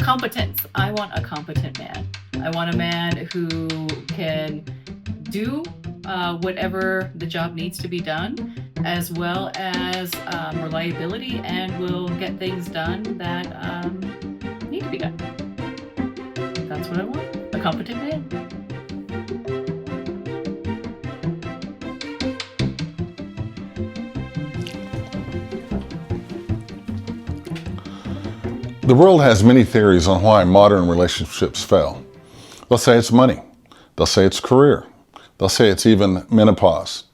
Competence. I want a competent man. I want a man who can do whatever the job needs to be done, as well as reliability, and will get things done that need to be done. That's what I want. A competent man. The world has many theories on why modern relationships fail. They'll say it's money. They'll say it's career. They'll say it's even menopause.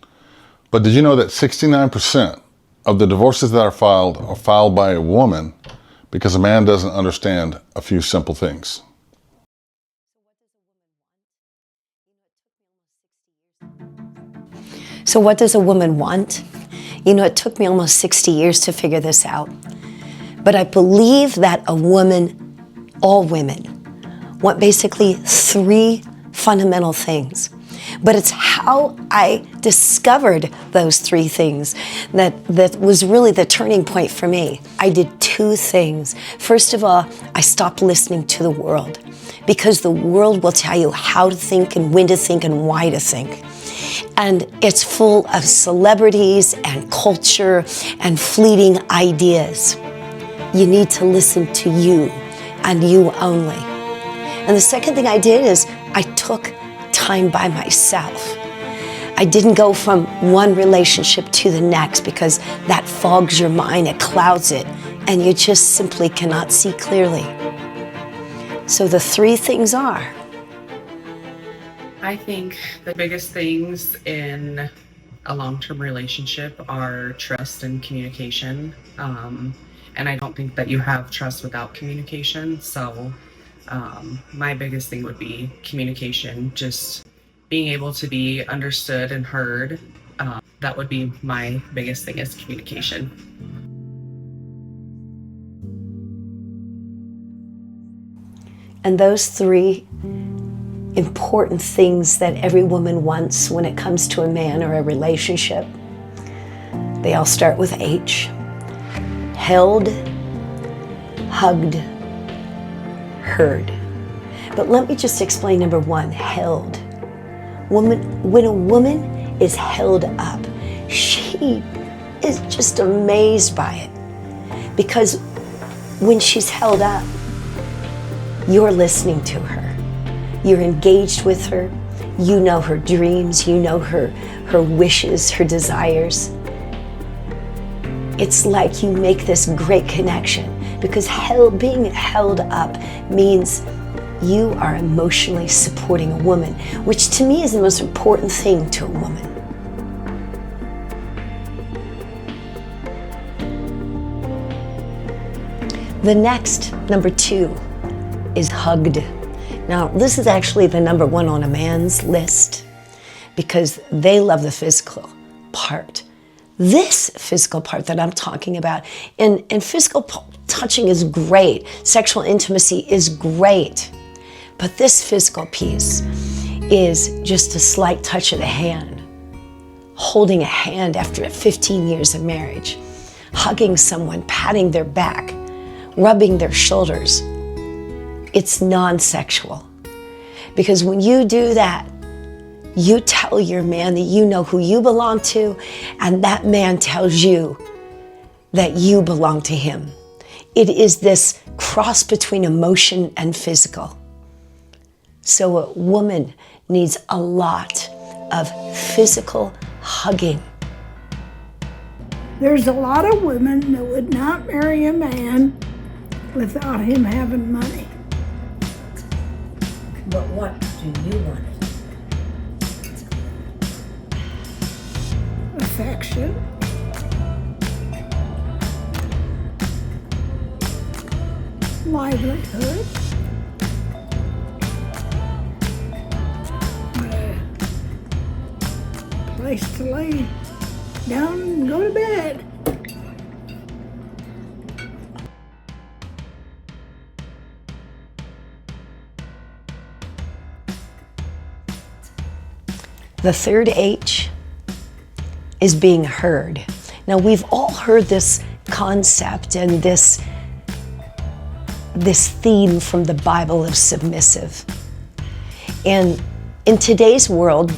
But did you know that 69% of the divorces that are filed by a woman because a man doesn't understand a few simple things? So what does a woman want? You know, it took me almost 60 years to figure this out. But I believe that a woman, all women, want basically three fundamental things. But it's how I discovered those three things that was really the turning point for me. I did two things. First of all, I stopped listening to the world, because the world will tell you how to think and when to think and why to think. And it's full of celebrities and culture and fleeting ideas. You need to listen to you and you only. And the second thing I did is I took time by myself. I didn't go from one relationship to the next, because that fogs your mind, it clouds it, and you just simply cannot see clearly. So the three things are: I think the biggest things in a long-term relationship are trust and communication. And I don't think that you have trust without communication. So my biggest thing would be communication, just being able to be understood and heard. That would be my biggest thing, is communication. And those three important things that every woman wants when it comes to a man or a relationship, they all start with H. Held, hugged, heard. But let me just explain number one, held. When a woman is held up, she is just amazed by it. Because when she's held up, you're listening to her. You're engaged with her. You know her dreams. You know her wishes, her desires. It's like you make this great connection, because being held up means you are emotionally supporting a woman, which to me is the most important thing to a woman. The next, number two, is hugged. Now, this is actually the number one on a man's list, because they love the physical part. This physical part that I'm talking about, and physical touching is great, sexual intimacy is great, but this physical piece is just a slight touch of the hand, holding a hand after 15 years of marriage, hugging someone, patting their back, rubbing their shoulders. It's non-sexual, because when you do that, you tell your man that you know who you belong to, and that man tells you that you belong to him. It is this cross between emotion and physical. So a woman needs a lot of physical hugging. There's a lot of women that would not marry a man without him having money. But what do you want? Affection. Livelihood. A place to lay down and go to bed. The third H is being heard. Now, we've all heard this concept and this this theme from the Bible of submissive. And in today's world,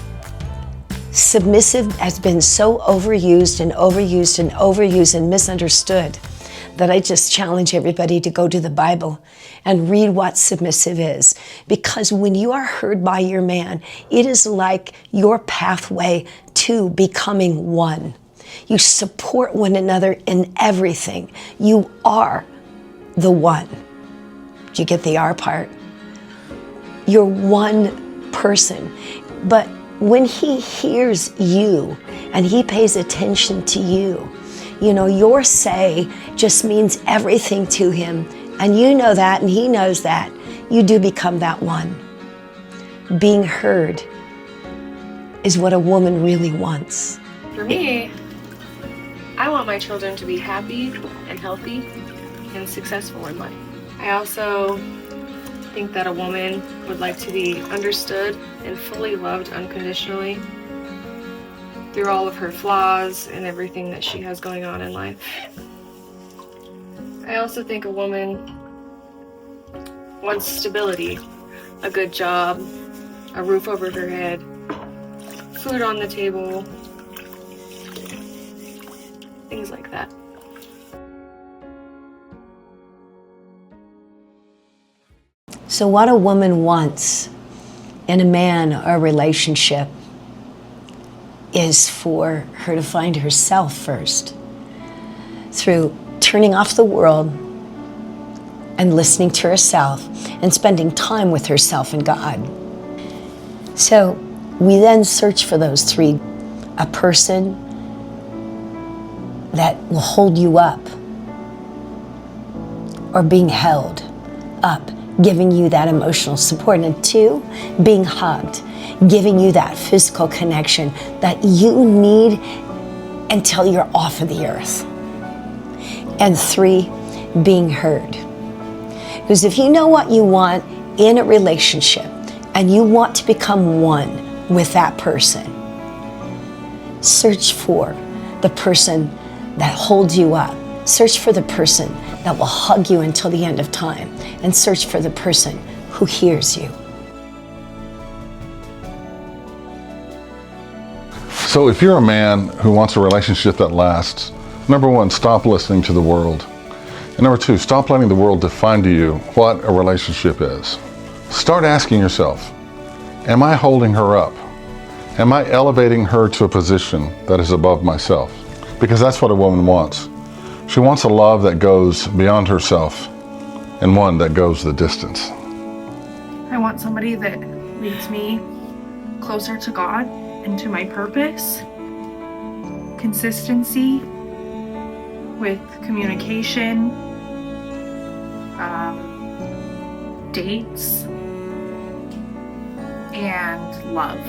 submissive has been so overused and overused and overused and misunderstood that I just challenge everybody to go to the Bible and read what submissive is. Because when you are heard by your man, it is like your pathway to becoming one. You support one another in everything. You are the one. Did you get the R part? You're one person. But when he hears you and he pays attention to you, you know, your say just means everything to him. And you know that, and he knows that. You do become that one. Being heard is what a woman really wants. For me, I want my children to be happy and healthy and successful in life. I also think that a woman would like to be understood and fully loved unconditionally through all of her flaws and everything that she has going on in life. I also think a woman wants stability, a good job, a roof over her head, food on the table, things like that. So what a woman wants in a man or a relationship is for her to find herself first through turning off the world and listening to herself and spending time with herself and God. So we then search for those three: a person that will hold you up, or being held up, giving you that emotional support, and two, being hugged, giving you that physical connection that you need until you're off of the earth. And three, being heard. Because if you know what you want in a relationship and you want to become one with that person, search for the person that holds you up. Search for the person that will hug you until the end of time, and search for the person who hears you. So if you're a man who wants a relationship that lasts, number one, stop listening to the world. And number two, stop letting the world define to you what a relationship is. Start asking yourself, am I holding her up? Am I elevating her to a position that is above myself? Because that's what a woman wants. She wants a love that goes beyond herself and one that goes the distance. I want somebody that leads me closer to God and to my purpose. Consistency with communication, dates, and love.